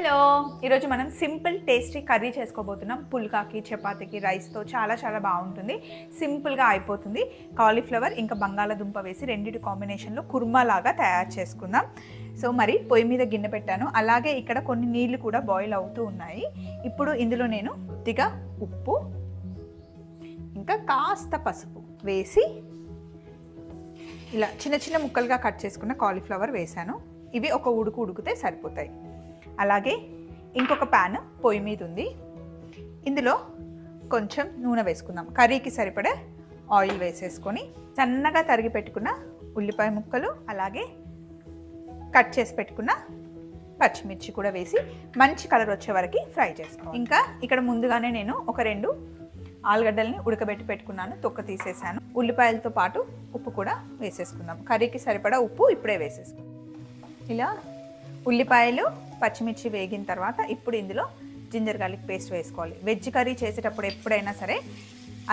Hello, ఈరోజు మనం simple tasty curry చేసుకోబోతున్నాం. పుల్కాకి, చపాతీకి, రైస్తో చాలా బాగుంటుంది. సింపుల్గా అయిపోతుంది. కాలీఫ్లవర్ ఇంకా బంగాళాదుంప వేసి రెండిటి కాంబినేషన్లో కుర్మా లాగా తయారు చేసుకుందాం. సో మరి పొయ్యి మీద గిన్నె పెట్టాను. అలాగే ఇక్కడ కొన్ని నీళ్లు కూడా బాయిల్ అవుతూ ఉన్నాయి. ఇప్పుడు ఇందులో నేను కొద్దిగా ఉప్పు ఇంకా కాస్త పసుపు వేసి ఇలా చిన్న ముక్కలుగా కట్ చేసుకున్న కాలీఫ్లవర్ వేసాను. ఇవి ఒక ఉడికితే సరిపోతాయి. అలాగే ఇంకొక ప్యాన్ పొయ్యి మీద ఉంది. ఇందులో కొంచెం నూనె వేసుకుందాం. కర్రీకి సరిపడే ఆయిల్ వేసేసుకొని సన్నగా తరిగి పెట్టుకున్న ఉల్లిపాయ ముక్కలు, అలాగే కట్ చేసి పెట్టుకున్న పచ్చిమిర్చి కూడా వేసి మంచి కలర్ వచ్చే వరకు ఫ్రై చేసుకోవాలి. ఇంకా ఇక్కడ ముందుగానే నేను ఒక 2 ఆలుగడ్డల్ని ఉడకబెట్టి పెట్టుకున్నాను. తొక్క తీసేసాను. ఉల్లిపాయలతో పాటు ఉప్పు కూడా వేసేసుకుందాం. కర్రీకి సరిపడా ఉప్పు ఇప్పుడే వేసేసుకుందాం. ఇలా ఉల్లిపాయలు పచ్చిమిర్చి వేగిన తర్వాత ఇప్పుడు ఇందులో జింజర్ గార్లిక్ పేస్ట్ వేసుకోవాలి. వెజ్ కర్రీ చేసేటప్పుడు ఎప్పుడైనా సరే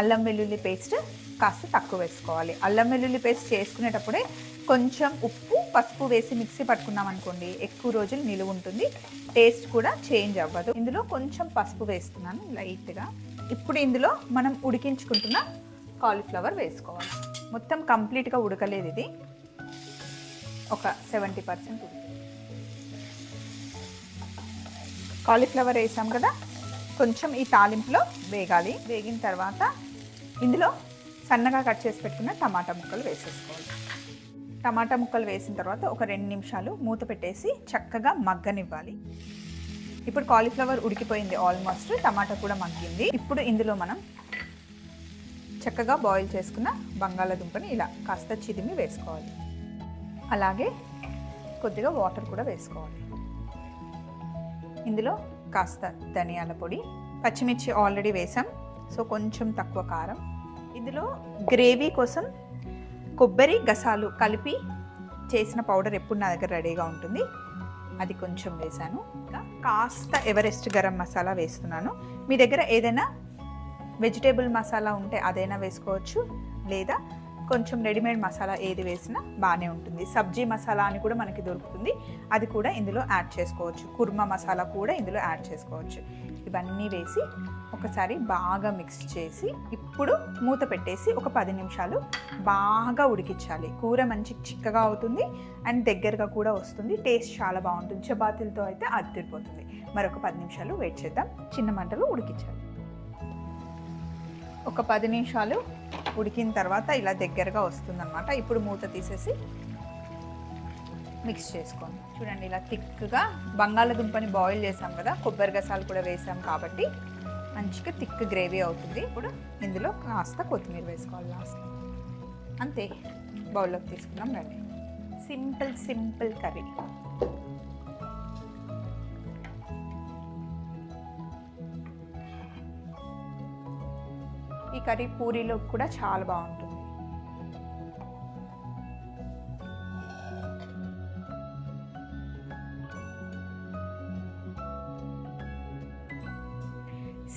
అల్లం వెల్లుల్లి పేస్ట్ కాస్త తక్కువ వేసుకోవాలి. అల్లం వెల్లుల్లి పేస్ట్ చేసుకునేటప్పుడే కొంచెం ఉప్పు పసుపు వేసి మిక్సీ పట్టుకున్నాం అనుకోండి, ఎక్కువ రోజులు నిలువ ఉంటుంది. టేస్ట్ కూడా చేంజ్ అవ్వదు. ఇందులో కొంచెం పసుపు వేస్తున్నాను లైట్గా. ఇప్పుడు ఇందులో మనం ఉడికించుకుంటున్న కాలీఫ్లవర్ వేసుకోవాలి. మొత్తం కంప్లీట్గా ఉడకలేదు, ఇది ఒక 70% ఉడికి. కాలీఫ్లవర్ వేసాం కదా, కొంచెం ఈ తాలింపులో వేగాలి. వేగిన తర్వాత ఇందులో సన్నగా కట్ చేసి పెట్టుకున్న టమాటా ముక్కలు వేసేసుకోవాలి. టమాటా ముక్కలు వేసిన తర్వాత ఒక 2 నిమిషాలు మూత పెట్టేసి చక్కగా మగ్గనివ్వాలి. ఇప్పుడు కాలీఫ్లవర్ ఉడికిపోయింది ఆల్మోస్ట్, టమాటా కూడా మగ్గింది. ఇప్పుడు ఇందులో మనం చక్కగా బాయిల్ చేసుకున్న బంగాళాదుంపని ఇలా కాస్త చిదిమి వేసుకోవాలి. అలాగే కొద్దిగా వాటర్ కూడా వేసుకోవాలి. ఇందులో కాస్త ధనియాల పొడి, పచ్చిమిర్చి ఆల్రెడీ వేసాం, సో కొంచెం తక్కువ కారం. ఇందులో గ్రేవీ కోసం కొబ్బరి గసాలు కలిపి చేసిన పౌడర్ ఎప్పుడు నా దగ్గర రెడీగా ఉంటుంది, అది కొంచెం వేసాను. ఇంకా కాస్త ఎవరెస్ట్ గరం మసాలా వేస్తున్నాను. మీ దగ్గర ఏదైనా వెజిటేబుల్ మసాలా ఉంటే అదైనా వేసుకోవచ్చు, లేదా కొంచెం రెడీమేడ్ మసాలా ఏది వేసినా బాగానే ఉంటుంది. సబ్జీ మసాలా అని కూడా మనకి దొరుకుతుంది, అది కూడా ఇందులో యాడ్ చేసుకోవచ్చు. కుర్మా మసాలా కూడా ఇందులో యాడ్ చేసుకోవచ్చు. ఇవన్నీ వేసి ఒకసారి బాగా మిక్స్ చేసి ఇప్పుడు మూత పెట్టేసి ఒక 10 నిమిషాలు బాగా ఉడికించాలి. కూర మంచి చిక్కగా అవుతుంది అండ్ దగ్గరగా కూడా వస్తుంది. టేస్ట్ చాలా బాగుంటుంది. చపాతీలతో అయితే అదిరిపోతుంది. మరొక 10 నిమిషాలు వెయిట్ చేద్దాం. చిన్న మంటలో ఉడికించాలి. ఒక 10 నిమిషాలు ఉడికిన తర్వాత ఇలా దగ్గరగా వస్తుందన్నమాట. ఇప్పుడు మూత తీసేసి మిక్స్ చేసుకోండి. చూడండి, ఇలా థిక్గా బంగాళాదుంపని బాయిల్ చేసాం కదా, కొబ్బరి గసాలు కూడా వేసాం కాబట్టి మంచిగా థిక్ గ్రేవీ అవుతుంది. ఇప్పుడు ఇందులో కాస్త కొత్తిమీర వేసుకోవాలి లాస్ట్. అంతే, బౌల్లోకి తీసుకున్నాం. రండి, సింపుల్ కర్రీ. ఈ కర్రీ పూరీలో కూడా చాలా బాగుంటుంది.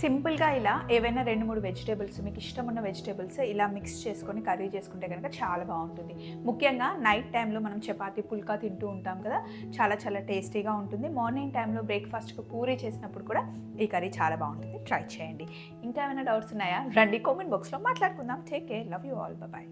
సింపుల్గా ఇలా ఏవైనా 2-3 వెజిటేబుల్స్, మీకు ఇష్టం ఉన్న వెజిటేబుల్స్ ఇలా మిక్స్ చేసుకొని కర్రీ చేసుకుంటే కనుక చాలా బాగుంటుంది. ముఖ్యంగా నైట్ టైంలో మనం చపాతీ పుల్కా తింటూ ఉంటాం కదా, చాలా టేస్టీగా ఉంటుంది. మార్నింగ్ టైంలో బ్రేక్ఫాస్ట్కి పూరీ చేసినప్పుడు కూడా ఈ కర్రీ చాలా బాగుంటుంది. ట్రై చేయండి. ఇంకా ఏమైనా డౌట్స్ ఉన్నాయా? రండి, కామెంట్ బాక్స్లో మాట్లాడుకుందాం. Take care, love you all, bye.